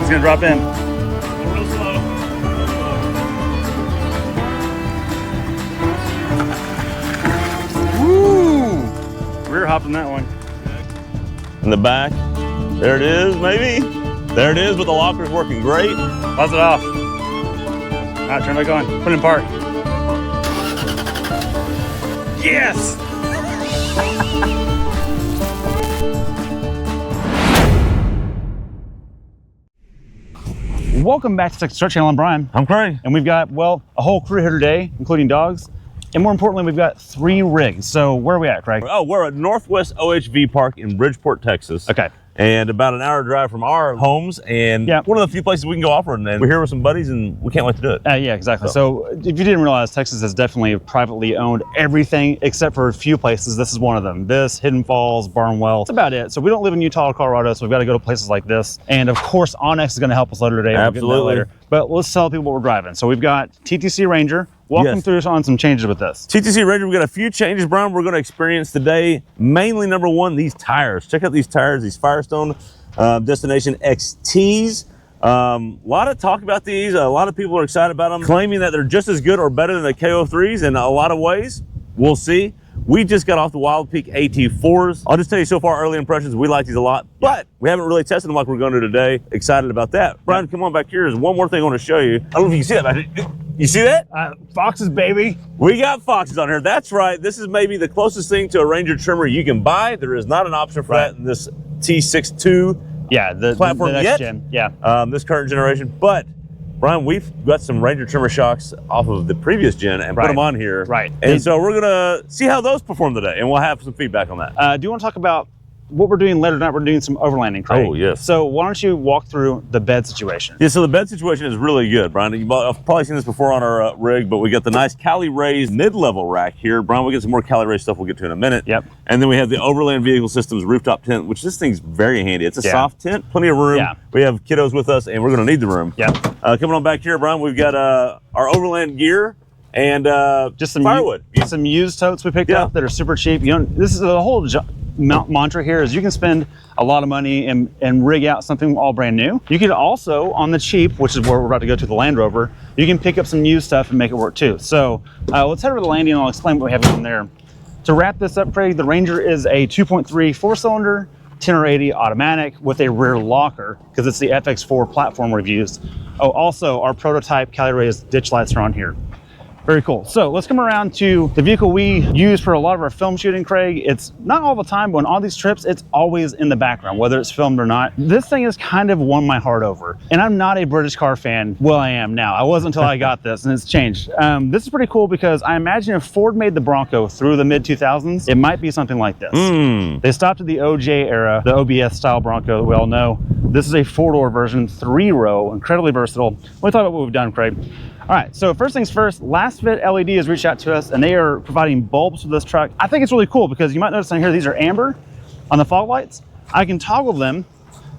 He's gonna drop in. Real slow. Woo! Rear hopping that one. In the back. There it is, maybe. There it is, but the locker's working great. Pause it off. All right, turn back on. Put it in park. Yes! Welcome back to Texas Truck Channel. I'm Brian. I'm Craig. And we've got, well, a whole crew here today, including dogs. And more importantly, we've got 3 rigs. So where are we at, Craig? Oh, we're at Northwest OHV Park in Bridgeport, Texas. Okay. And about an hour drive from our homes, and one of the few places we can go off-roading. And we're here with some buddies, and we can't wait to do it. Yeah, exactly. So if you didn't realize, Texas is definitely privately owned everything except for a few places. This is one of them. This, Hidden Falls, Barnwell. That's about it. So we don't live in Utah or Colorado, so we've got to go to places like this. And of course, Onyx is going to help us later today. Absolutely. We'll get to that later. But let's tell people what we're driving. So we've got TTC Ranger. Walk them through on some changes with this. TTC Ranger, we've got a few changes, Brian, we're going to experience today. Mainly, number one, these tires. Check out these tires, these Firestone Destination XTs. A lot of talk about these. A lot of people are excited about them, claiming that they're just as good or better than the KO3s in a lot of ways. We'll see. We just got off the Wild Peak AT4s. I'll just tell you so far, early impressions, we like these a lot, but we haven't really tested them like we're going to today. Excited about that. Brian, come on back here. There's one more thing I want to show you. I don't know if you can see that back here. You see that? Foxes, baby. We got Foxes on here. That's right. This is maybe the closest thing to a Ranger trimmer you can buy. There is not an option for that in this T62 platform the next yet. Gen. Yeah. This current generation. But Brian, we've got some Ranger trimmer shocks off of the previous gen and put them on here. Right. And so we're gonna see how those perform today, and we'll have some feedback on that. Do you want to talk about what we're doing later tonight? We're doing some overlanding, Craig. Oh, yes. So why don't you walk through the bed situation? Yeah, so the bed situation is really good, Brian. You've probably seen this before on our rig, but we got the nice Cali raised mid-level rack here. Brian, we'll get some more Cali raised stuff we'll get to in a minute. Yep. And then we have the Overland Vehicle Systems rooftop tent, which this thing's very handy. It's a soft tent, plenty of room. Yeah. We have kiddos with us, and we're gonna need the room. Yep. Coming on back here, Brian, we've got our Overland gear and just some firewood. Some used totes we picked up that are super cheap. You know, this is the whole mantra here is you can spend a lot of money and rig out something all brand new. You can also, on the cheap, which is where we're about to go to, the Land Rover, you can pick up some used stuff and make it work too. So let's head over to the landing and I'll explain what we have in there. To wrap this up, Craig, the Ranger is a 2.3 4-cylinder, 1080 automatic with a rear locker because it's the FX4 platform we've used. Oh, also our prototype Cali raised ditch lights are on here. Very cool. So let's come around to the vehicle we use for a lot of our film shooting, Craig. It's not all the time, but on all these trips, it's always in the background, whether it's filmed or not. This thing has kind of won my heart over. And I'm not a British car fan. Well, I am now. I wasn't until I got this, and it's changed. This is pretty cool because I imagine if Ford made the Bronco through the mid-2000s, it might be something like this. They stopped at the OJ era, the OBS style Bronco that we all know. This is a 4-door version, 3-row, incredibly versatile. Let me talk about what we've done, Craig. All right, so first things first, Last Fit LED has reached out to us and they are providing bulbs for this truck. I think it's really cool because you might notice on here, these are amber on the fog lights. I can toggle them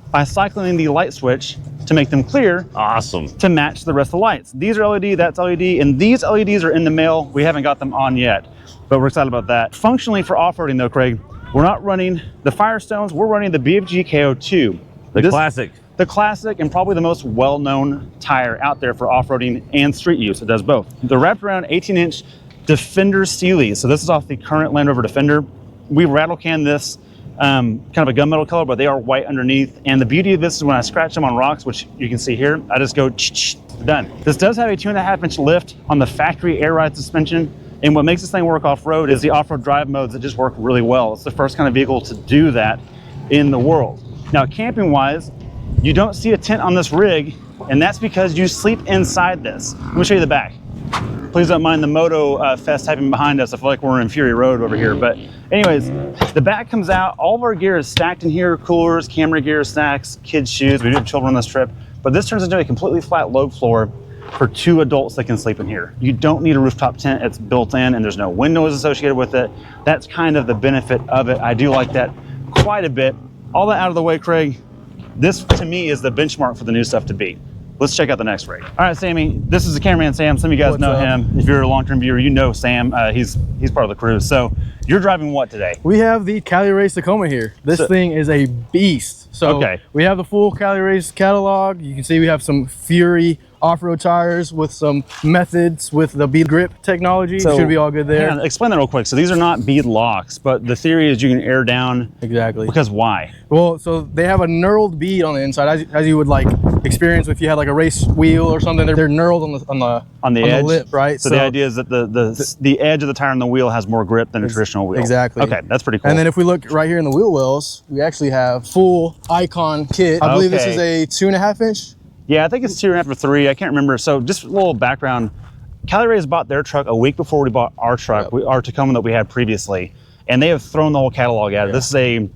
by cycling the light switch to make them clear. Awesome. To match the rest of the lights. These are LED, that's LED, and these LEDs are in the mail. We haven't got them on yet, but we're excited about that. Functionally for off-roading though, Craig, we're not running the Firestones, we're running the BFG KO2. The classic. The classic and probably the most well-known tire out there for off-roading and street use. It does both. The wrapped around 18-inch Defender Steelies. So this is off the current Land Rover Defender. We rattle can this kind of a gunmetal color, but they are white underneath. And the beauty of this is when I scratch them on rocks, which you can see here, I just go done. This does have a 2.5-inch lift on the factory air ride suspension. And what makes this thing work off-road is the off-road drive modes that just work really well. It's the first kind of vehicle to do that in the world. Now, camping-wise, you don't see a tent on this rig, and that's because you sleep inside this. Let me show you the back. Please don't mind the Moto Fest typing behind us. I feel like we're in Fury Road over here. But anyways, the back comes out. All of our gear is stacked in here. Coolers, camera gear, snacks, kids' shoes. We do have children on this trip. But this turns into a completely flat load floor for 2 adults that can sleep in here. You don't need a rooftop tent. It's built in and there's no windows associated with it. That's kind of the benefit of it. I do like that quite a bit. All that out of the way, Craig, this to me is the benchmark for the new stuff to beat. let's check out the next rig. All right, Sammy, this is the cameraman Sam. Some of you guys know him. If you're a long-term viewer, you know Sam. He's part of the crew. So you're driving what today? We have the Cali Race Tacoma here. This thing is a beast. So we have the full Cali Race catalog. You can see we have some Fury off-road tires with some methods with the bead grip technology. So should be all good there. Explain that real quick. So these are not bead locks, but the theory is you can air down. Exactly. Because why? Well, so they have a knurled bead on the inside, as you would like experience if you had like a race wheel or something. They're knurled on the edge, lip, right? So the idea is that the edge of the tire on the wheel has more grip than a traditional wheel. Exactly. Okay, that's pretty cool. And then if we look right here in the wheel wells, we actually have full Icon kit. I believe this is a 2.5 inch. Yeah, I think it's 2.5 or 3. I can't remember. So just a little background. Cali Race bought their truck a week before we bought our truck, our Tacoma that we had previously, and they have thrown the whole catalog at it. This is a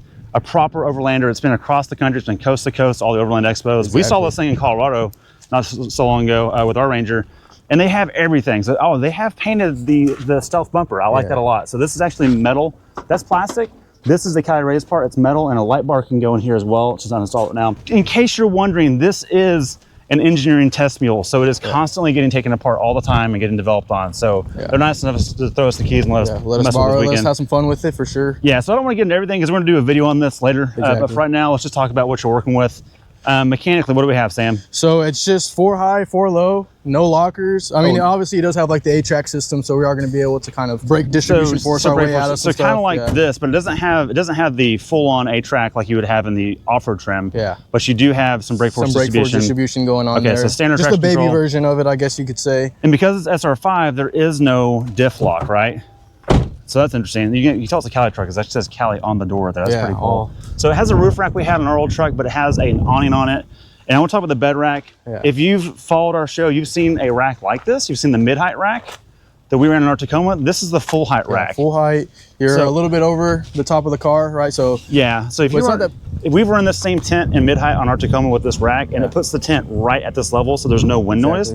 proper overlander. It's been across the country. It's been coast to coast, all the overland expos. We saw this thing in Colorado not so long ago with our Ranger, and they have everything. So they have painted the stealth bumper. I like that a lot. So this is actually metal. That's plastic. This is the Cali Race part. It's metal, and a light bar can go in here as well. It's just uninstalled now. In case you're wondering, this is an engineering test mule, so it is constantly getting taken apart all the time and getting developed on. So they're nice enough to throw us the keys and let us borrow. Let us have some fun with it for sure. Yeah, so I don't want to get into everything because we're going to do a video on this later. But for right now, let's just talk about what you're working with. Mechanically, what do we have, Sam? So it's just 4 high, 4 low, no lockers. I mean, obviously it does have like the A-track system, so we are going to be able to kind of break distribution force our way out of some stuff. So kind of like this, but it doesn't have the full-on A-track like you would have in the off-road trim. Yeah. But you do have some brake force distribution going on there. Okay, so standard just traction the baby control version of it, I guess you could say. And because it's SR5, there is no diff lock, right? So that's interesting. You can tell it's a Cali truck because that says Cali on the door there. That's pretty cool. So it has a roof rack we had on our old truck, but it has an awning on it. And I want to talk about the bed rack. If you've followed our show, you've seen a rack like this. You've seen the mid-height rack that we ran in our Tacoma. This is the full height rack. Full height. You're a little bit over the top of the car, right? So so if we were in the same tent in mid-height on our Tacoma with this rack, and it puts the tent right at this level, so there's no wind noise.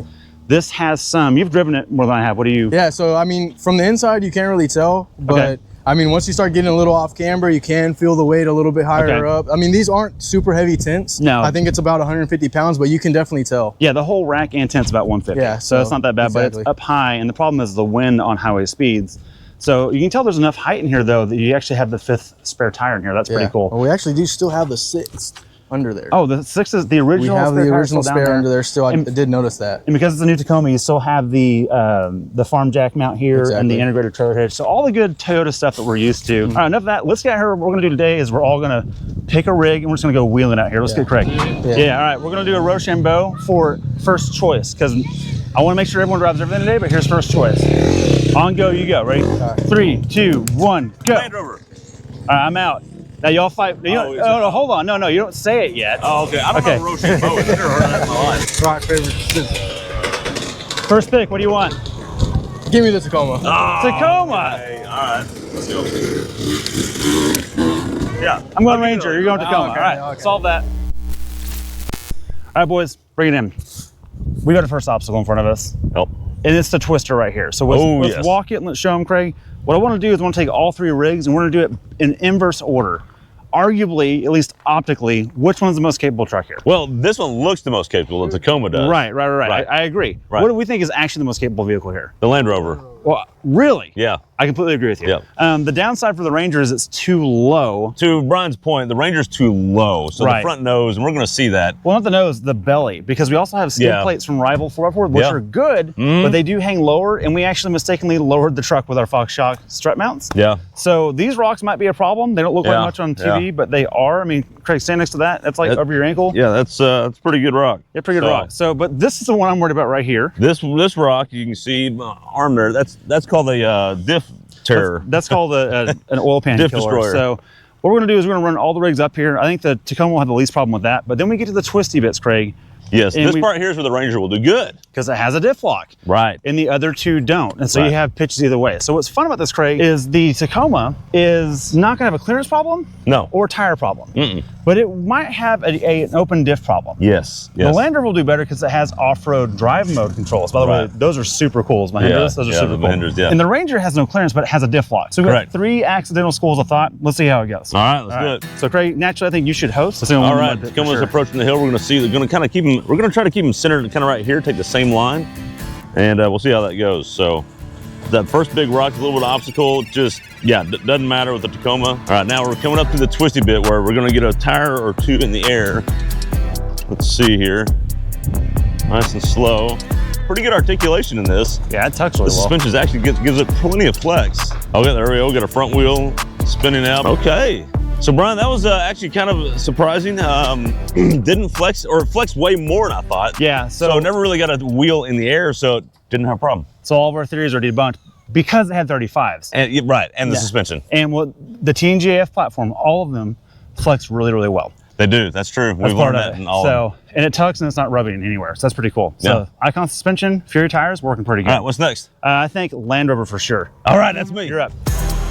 This has some. You've driven it more than I have. What do you? Yeah. So I mean, from the inside, you can't really tell, but. I mean, once you start getting a little off camber, you can feel the weight a little bit higher up. I mean, these aren't super heavy tents. No. I think it's about 150 pounds, but you can definitely tell. Yeah, the whole rack and tent's about 150. Yeah. So it's not that bad, but it's up high. And the problem is the wind on highway speeds. So you can tell there's enough height in here, though, that you actually have the 5th spare tire in here. That's pretty cool. Well, we actually do still have the 6th. Under there. Oh, the 6 is the original. We have the original spare under there still. I did notice that. And because it's a new Tacoma, you still have the farm jack mount here and the integrated trailer hitch. So all the good Toyota stuff that we're used to. All right, enough of that. Let's get here. What we're going to do today is we're all going to pick a rig and we're just going to go wheeling out here. Let's get Craig. Yeah. All right. We're going to do a Rochambeau for first choice because I want to make sure everyone drives everything today. But here's first choice. On go, you go. Ready? 3, 2, 1, go. Land Rover. All right, I'm out. Now y'all fight. No, hold on. No, you don't say it yet. Oh, okay. I don't know what Rochambeau is. I've never heard of that in my life. Rock, paper, scissors. First pick. What do you want? Give me the Tacoma. Oh, Tacoma. Okay. All right. Let's go. Yeah. I'm going Ranger. You're going Tacoma. All right. Solve that. All right, boys. Bring it in. We got a first obstacle in front of us. Yep. And it's the twister right here. So let's walk it and let's show them, Craig. What I want to do is I want to take all 3 rigs and we're going to do it in inverse order. Arguably, at least optically, which one's the most capable truck here? Well, this one looks the most capable. The Tacoma does. Right. I agree. Right. What do we think is actually the most capable vehicle here? The Land Rover. Well, really? Yeah. I completely agree with you. Yeah. The downside for the Ranger is it's too low. To Brian's point, the Ranger's too low. So the front nose, and we're going to see that. Well, not the nose, the belly, because we also have skid plates from Rival 4x4, which are good, but they do hang lower, and we actually mistakenly lowered the truck with our Fox Shock strut mounts. Yeah. So these rocks might be a problem. They don't look like much on TV, but they are. I mean, Craig, stand next to that. That's like over your ankle. Yeah, that's pretty good rock. Yeah, pretty good rock. So, but this is the one I'm worried about right here. This rock, you can see arm there. That's called a diff terror. That's called an oil pan diff killer. destroyer. So what we're going to do is we're going to run all the rigs up here. I think the Tacoma will have the least problem with that. But then we get to the twisty bits, Craig. Yes, this part here is where the Ranger will do good. Because it has a diff lock. Right. And the other 2 don't. And so you have pitches either way. So what's fun about this, Craig, is the Tacoma is not going to have a clearance problem. No. Or tire problem. But it might have an open diff problem. Yes. The Land Rover will do better because it has off-road drive mode controls. By the way, those are super cool. Mahindras, those are super cool. Mahindras, and the Ranger has no clearance, but it has a diff lock. So we've got 3 accidental schools of thought. Let's see how it goes. All right, let's do it. So Craig, naturally, I think you should host. All right, Tacoma's approaching the hill. We're going to see. They're going to kind of keep them try to keep them centered kind of right here, take the same line, and we'll see how that goes. So that first big rock is a little bit of obstacle, just, yeah, doesn't matter with the Tacoma. All right, now we're coming up to the twisty bit where we're gonna get a tire or two in the air. Let's see here, nice and slow. Pretty good articulation in this. Yeah, it tucks really the well. suspension actually gives it plenty of flex. Okay, there we go, got a front wheel spinning out. Okay. So Brian, that was actually kind of surprising. Didn't flex, or flexed way more than I thought. Yeah, so never really got a wheel in the air, so it didn't have a problem. So all of our theories are debunked because it had 35s. And right, and the suspension. And the TNGAF platform, all of them flex really, really well. They do, that's true. We've learned that in all of them. And it tucks and it's not rubbing anywhere, so that's pretty cool. So Icon suspension, Fury tires, working pretty good. All right, what's next? I think Land Rover for sure. All right, that's me. You're up.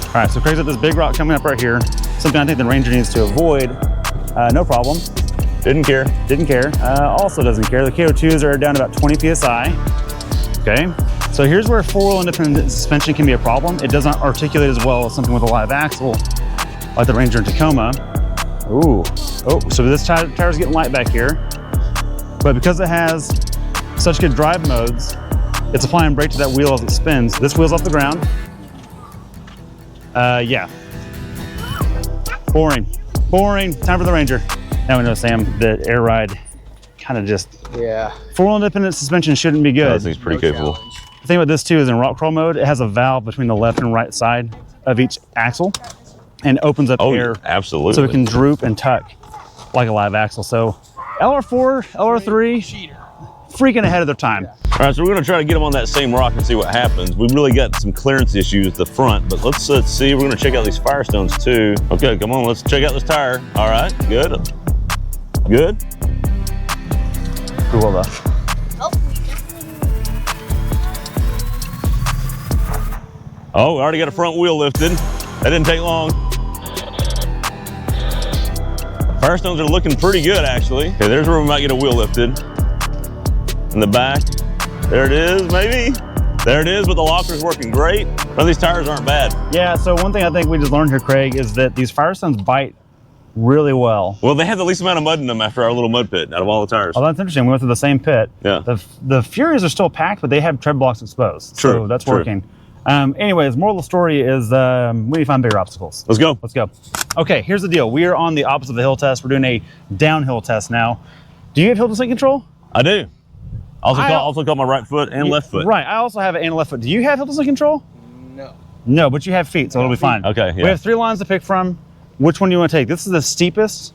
All right, so Craig's got this big rock coming up right here. Something I think the Ranger needs to avoid. No problem. Didn't care. Didn't care. Also doesn't care. The KO2s are down to about 20 PSI. Okay, so here's where four-wheel independent suspension can be a problem. It doesn't articulate as well as something with a live axle, like the Ranger and Tacoma. Ooh, oh, so this tire's getting light back here. But because it has such good drive modes, it's applying brake to that wheel as it spins. This wheel's off the ground. Yeah. Boring, boring, time for the Ranger. Now we know, Sam, that air ride kind of just, four-wheel independent suspension shouldn't be good. I think it's pretty capable. The thing about this too is in rock crawl mode, it has a valve between the left and right side of each axle and opens up air. Absolutely. So it can droop and tuck like a live axle. So LR4, LR3, freaking ahead of their time. All right, so we're gonna try to get them on that same rock and see what happens. We've really got some clearance issues at the front, but let's see. We're gonna check out these Firestones too. Okay, come on, let's check out this tire. All right, good. Good. Cool though. Oh, we already got a front wheel lifted. That didn't take long. Firestones are looking pretty good, actually. Okay, there's where we might get a wheel lifted. In the back. There it is, maybe. There it is, but the locker's working great. No, these tires aren't bad. Yeah, so one thing I think we just learned here, Craig, is that these Firestones bite really well. Well, they have the least amount of mud in them after our little mud pit out of all the tires. Oh, that's interesting. We went through the same pit. Yeah. The Furies are still packed, but they have tread blocks exposed. True. So that's working. Anyways, moral of the story is we need to find bigger obstacles. Let's go. Let's go. Okay, here's the deal. We are on the opposite of the hill test. We're doing a downhill test now. Do you have hill descent control? I do. I also call my right foot and left foot. Right, I also have it and left foot. Do you have hill descent control? No. No, but you have feet, so it'll be fine. Okay, yeah. We have 3 lines to pick from. Which one do you want to take? This is the steepest.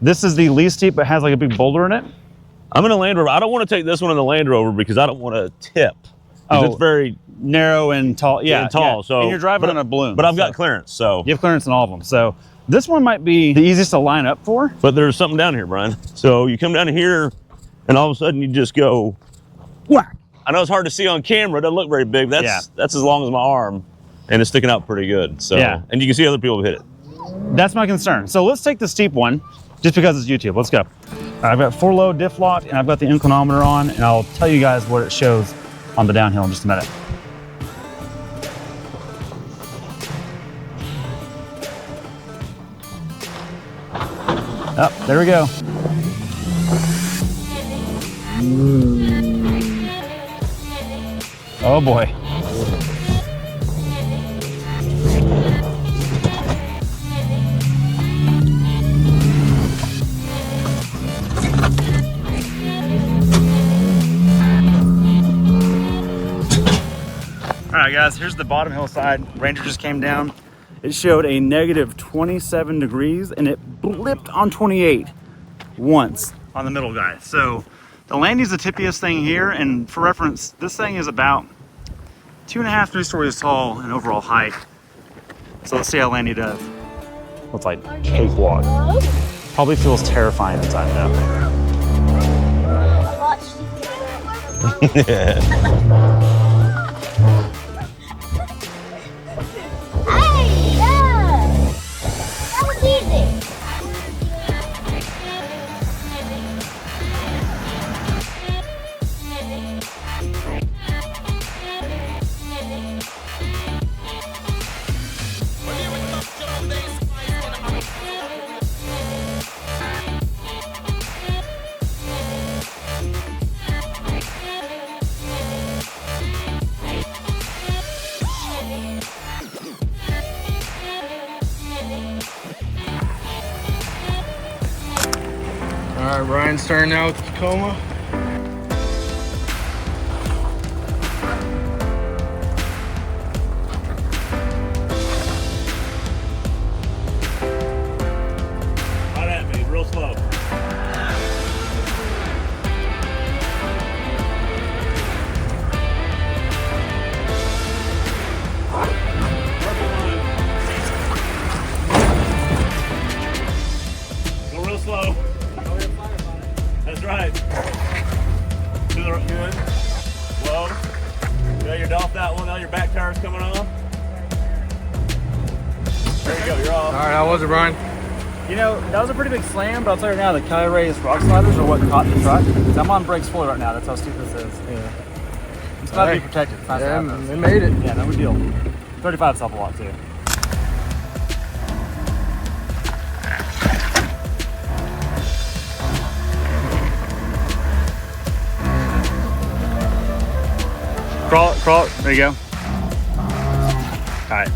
This is the least steep, but has like a big boulder in it. I'm in a Land Rover. I don't want to take this one in the Land Rover because I don't want to tip. Oh, it's very narrow and tall. Yeah, and tall. Yeah. So and you're driving on a balloon. But I've got clearance, so you have clearance in all of them. So this one might be the easiest to line up for. But there's something down here, Brian. So you come down here, and all of a sudden you just go whack. I know it's hard to see on camera. It doesn't look very big. That's as long as my arm, and it's sticking out pretty good. So and you can see other people hit it. That's my concern. So let's take the steep one, just because it's YouTube. Let's go. I've got 4-low diff lock, and I've got the inclinometer on, and I'll tell you guys what it shows on the downhill in just a minute. Oh, there we go. Oh boy. All right, guys, here's the bottom hillside. Ranger just came down. It showed a negative 27 degrees and it blipped on 28 once on the middle guy. So the landing's the tippiest thing here, and for reference, this thing is about 2.5, 3 stories tall in overall height. So let's see how Landy does. Looks like cakewalk. Probably feels terrifying inside though. All right, Brian's turn now with the Tacoma. Right at me, real slow. Go real slow. That's right. Do the good. Whoa. Now you're off that one. Now your back tire's coming off. There you go. You're off. All right, how was it, Brian? You know, that was a pretty big slam, but I'll tell you right now, the Kelly Ray's rock sliders are what caught the truck. I'm on brakes fully right now. That's how stupid this is. Yeah. It's got to be protected. It's nice to have those. They made it. Yeah, no big deal. 35's help a lot too. Crawl it, crawl it. There you go. All right.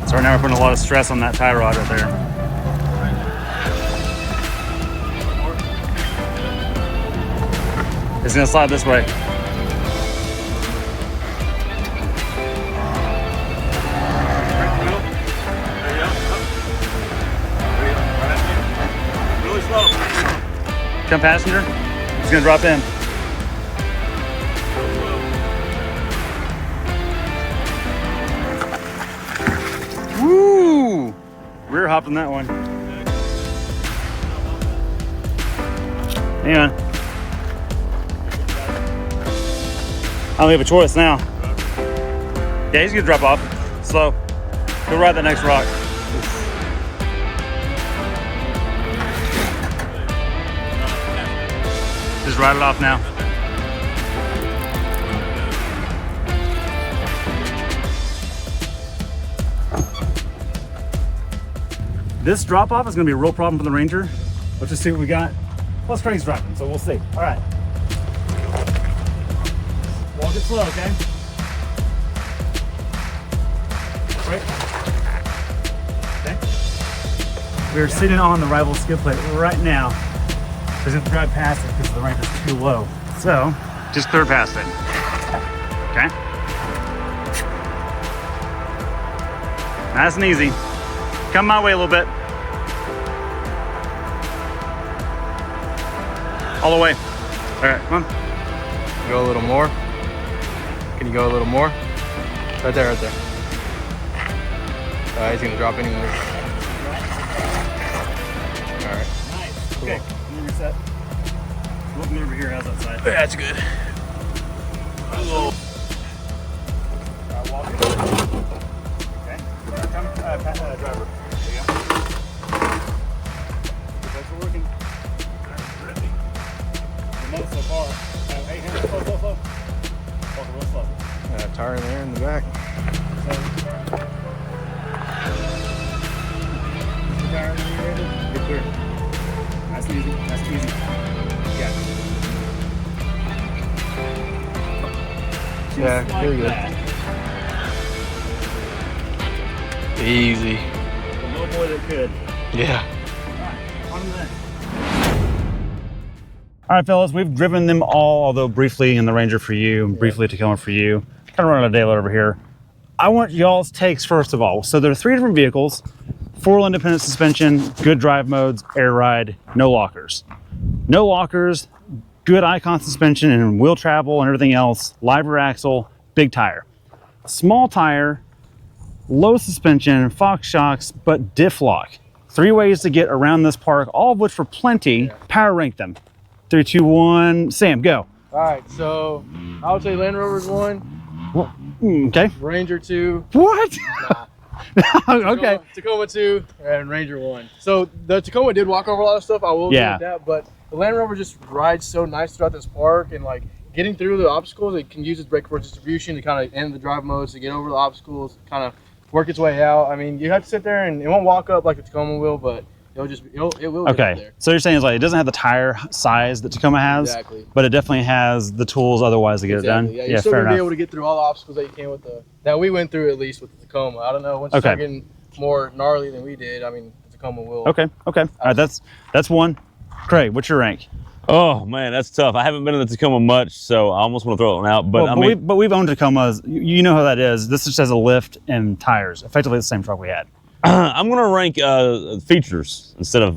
So right now we're putting a lot of stress on that tie rod right there. It's gonna slide this way. Really slow. Come passenger. It's gonna drop in. Woo! Rear hopping that one. Hang on. I don't have a choice now. Yeah, he's gonna drop off. Slow. Go ride the next rock. Just ride it off now. This drop off is gonna be a real problem for the Ranger. Let's just see what we got. Plus Craig's driving, so we'll see. All right. Walk it slow, okay? Right. Okay. We're sitting on the rival skid plate right now. We're gonna drive past it because the Ranger's too low. So, just clear past it. Okay? Nice and easy. Come my way a little bit. All the way. All right, come on. Go a little more. Can you go a little more? Right there, right there. He's gonna drop anyway. All right. Nice. Cool. Okay, you're set. Looking over here, how's that side? That's good. Hello. Walk it. Okay. Come, driver. There you go. Thanks for working. The most so far. Hey, hands slow, slow, slow. Walk it real slow. Tire there in the back. Get clear. Nice and easy. Nice and easy. Yeah. Yeah, Just very like good. that. Easy. The little boy that could. Yeah. On to the next. All right, fellas, we've driven them all, although briefly in the Ranger for you, and briefly Tacoma for you. Kind of running a daylight over here. I want y'all's takes first of all. So there are 3 different vehicles, 4 independent suspension, good drive modes, air ride, no lockers. No lockers, good icon suspension and wheel travel and everything else, live rear axle, big tire. Small tire, low suspension, Fox shocks, but diff lock. 3 ways to get around this park, all of which for plenty. Power rank them. 3, 2, 1, Sam, go. All right, so I would say Land Rover's 1. Okay. Ranger 2. What? Okay. Tacoma 2 and Ranger 1. So the Tacoma did walk over a lot of stuff. I will admit that, but the Land Rover just rides so nice throughout this park, and like getting through the obstacles, it can use its brake force distribution to kind of end the drive modes to get over the obstacles, kind of work its way out. I mean, you have to sit there and it won't walk up like the Tacoma will, but It'll just it will get up there. So you're saying it's like it doesn't have the tire size that Tacoma has, exactly, but it definitely has the tools otherwise to get it done. Yeah, you're still gonna be able to get through all the obstacles that you can with that we went through, at least with the Tacoma. I don't know, once you start getting more gnarly than we did, I mean, the Tacoma will. Okay. All right, that's one. Craig, what's your rank? Oh man, that's tough. I haven't been in the Tacoma much, so I almost want to throw it out. But we've owned Tacomas. You know how that is. This just has a lift and tires. Effectively the same truck we had. I'm gonna rank features instead of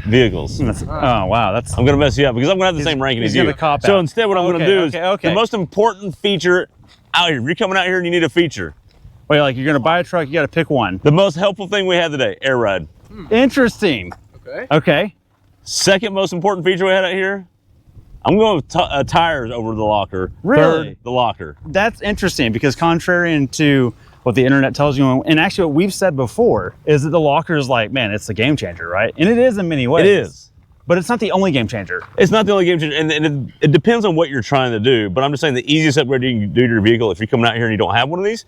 vehicles. Oh wow, I'm gonna mess you up because I'm gonna have the same ranking as you. So instead, what I'm gonna do is the most important feature out here. If you're coming out here and you need a feature. Wait, like you're gonna buy a truck, you got to pick one. The most helpful thing we had today, air ride. Interesting. Okay. Second most important feature we had out here, I'm going with tires over the locker. Really? Third, the locker. That's interesting because contrary to what the internet tells you, and actually what we've said before, is that the locker is like, man, it's a game changer, right? And it is in many ways. It is. But it's not the only game changer. It's not the only game changer, and it depends on what you're trying to do. But I'm just saying the easiest upgrade you can do to your vehicle, if you're coming out here and you don't have one of these,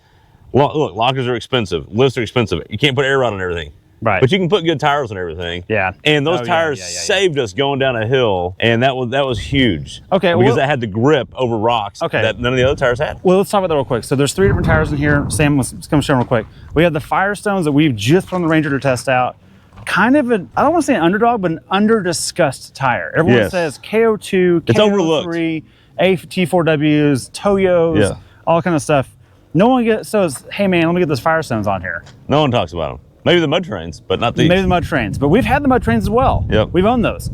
look, lockers are expensive, lifts are expensive. You can't put air rod on everything. Right. But you can put good tires on everything. Yeah. And those tires saved us going down a hill, and that was huge. Okay. Because that had the grip over rocks that none of the other tires had. Well, let's talk about that real quick. So there's 3 different tires in here. Sam, let's come show them real quick. We have the Firestones that we've just put on the Ranger to test out. Kind of an, I don't want to say an underdog, but an under-discussed tire. Everyone says KO2, it's KO3, AT4Ws, Toyos, all kind of stuff. No one says, hey man, let me get those Firestones on here. No one talks about them. Maybe the mud trains, but not these. Maybe the mud trains, but we've had the mud trains as well. Yep. We've owned those.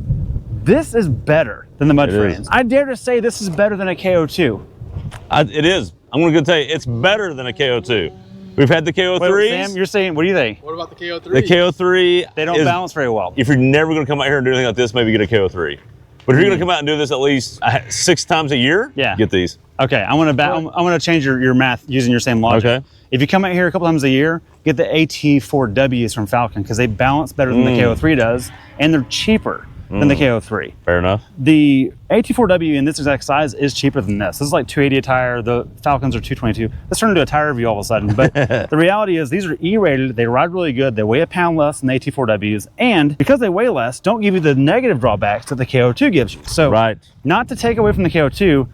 This is better than the mud trains. I dare to say this is better than a KO2. It is. I'm going to tell you, it's better than a KO2. We've had the KO3s. Wait, Sam, you're saying, what do you think? What about the KO3? The KO3. They don't balance very well. If you're never going to come out here and do anything like this, maybe get a KO3. But if you're going to come out and do this at least 6 times a year, get these. Okay, I'm gonna change your math using your same logic. Okay. If you come out here a couple times a year, get the AT4Ws from Falcon because they balance better than the KO3 does, and they're cheaper than the KO3. Fair enough. The AT4W in this exact size is cheaper than this. This is like $280 a tire. The Falcons are $222. Let's turn into a tire review all of a sudden. But the reality is these are E-rated. They ride really good. They weigh a pound less than the AT4Ws. And because they weigh less, don't give you the negative drawbacks that the KO2 gives you. So not to take away from the KO2,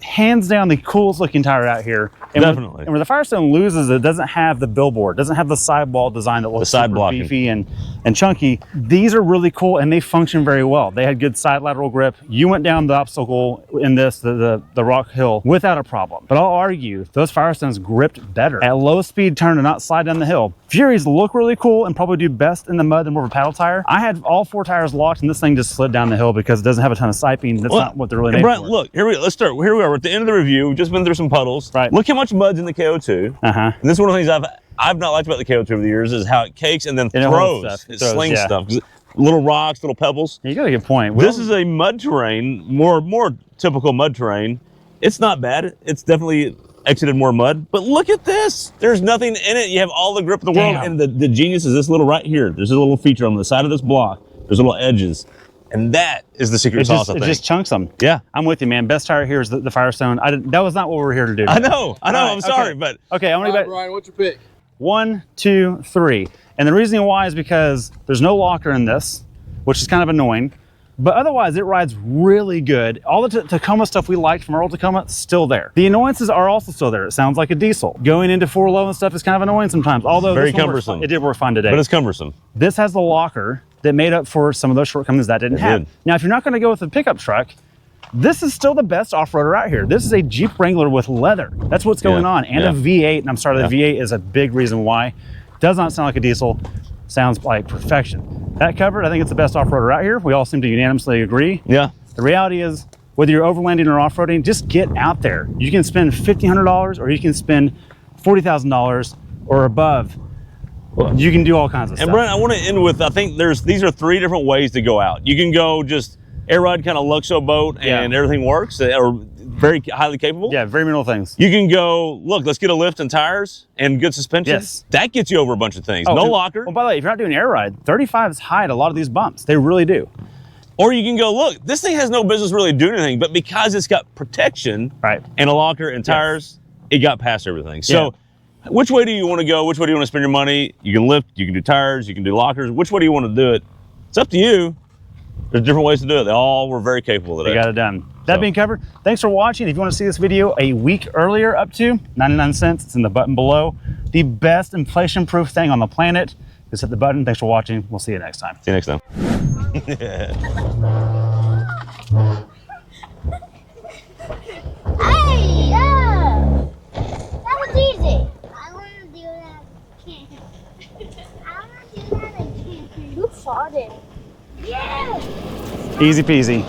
hands down the coolest looking tire out here. And Definitely. Where the Firestone loses, it doesn't have the billboard, doesn't have the sidewall design that looks super beefy and chunky. These are really cool and they function very well. They had good side lateral grip. You went down the obstacle in this, the rock hill, without a problem. But I'll argue those Firestones gripped better at low speed turn to not slide down the hill. Furies look really cool and probably do best in the mud and more of a paddle tire. I had all 4 tires locked and this thing just slid down the hill because it doesn't have a ton of siping. That's not what they're really made Brian, for. look, here we are. We're at the end of the review. We've just been through some puddles. Right. Look how much mud's in the KO2. And this is one of the things I've not liked about the KO2 over the years is how it cakes and then throws. It slings stuff. Little rocks, little pebbles. You got a good point. This is a mud terrain, more typical mud terrain. It's not bad. It's definitely exited more mud. But look at this. There's nothing in it. You have all the grip in the world. And the genius is this little right here. There's a little feature on the side of this block. There's little edges. And that is the secret sauce, I think. It just chunks them. Yeah. I'm with you, man. Best tire here is the Firestone. That was not what we were here to do today. I know. I'm sorry, but. Okay, I'm going to go back. Brian, what's your pick? 1, 2, 3. And the reason why is because there's no locker in this, which is kind of annoying. But otherwise, it rides really good. All the Tacoma stuff we liked from our old Tacoma, still there. The annoyances are also still there. It sounds like a diesel. Going into 4.low and stuff is kind of annoying sometimes. Although very cumbersome. It did work fine today. But it's cumbersome. This has the locker that made up for some of those shortcomings that didn't have. Now, if you're not going to go with a pickup truck, this is still the best off-roader out here. This is a Jeep Wrangler with leather. That's what's going on. And a V8, and I'm sorry, the V8 is a big reason why. Does not sound like a diesel. Sounds like perfection. That covered, I think it's the best off-roader out here. We all seem to unanimously agree. Yeah. The reality is, whether you're overlanding or off-roading, just get out there. You can spend $1,500 or you can spend $40,000 or above. You can do all kinds of stuff. And Brent, I want to end with, I think these are 3 different ways to go out. You can go just air ride kind of Luxo boat and everything works, or very highly capable. Yeah, very minimal things. You can go, look, let's get a lift and tires and good suspension. Yes. That gets you over a bunch of things. No locker. Well, by the way, if you're not doing air ride, 35s hide a lot of these bumps. They really do. Or you can go, look, this thing has no business really doing anything, but because it's got protection and a locker and tires, it got past everything. So which way do you want to go? Which way do you want to spend your money? You can lift, you can do tires, you can do lockers. Which way do you want to do it? It's up to you. There's different ways to do it. They all were very capable today. They got it done. That being covered, thanks for watching. If you want to see this video a week earlier up to 99 cents, it's in the button below. The best inflation-proof thing on the planet. Just hit the button. Thanks for watching. We'll see you next time. See you next time. Hey, that was easy. I want to do that again. I want to do that again. Who farted? Yeah. Easy peasy.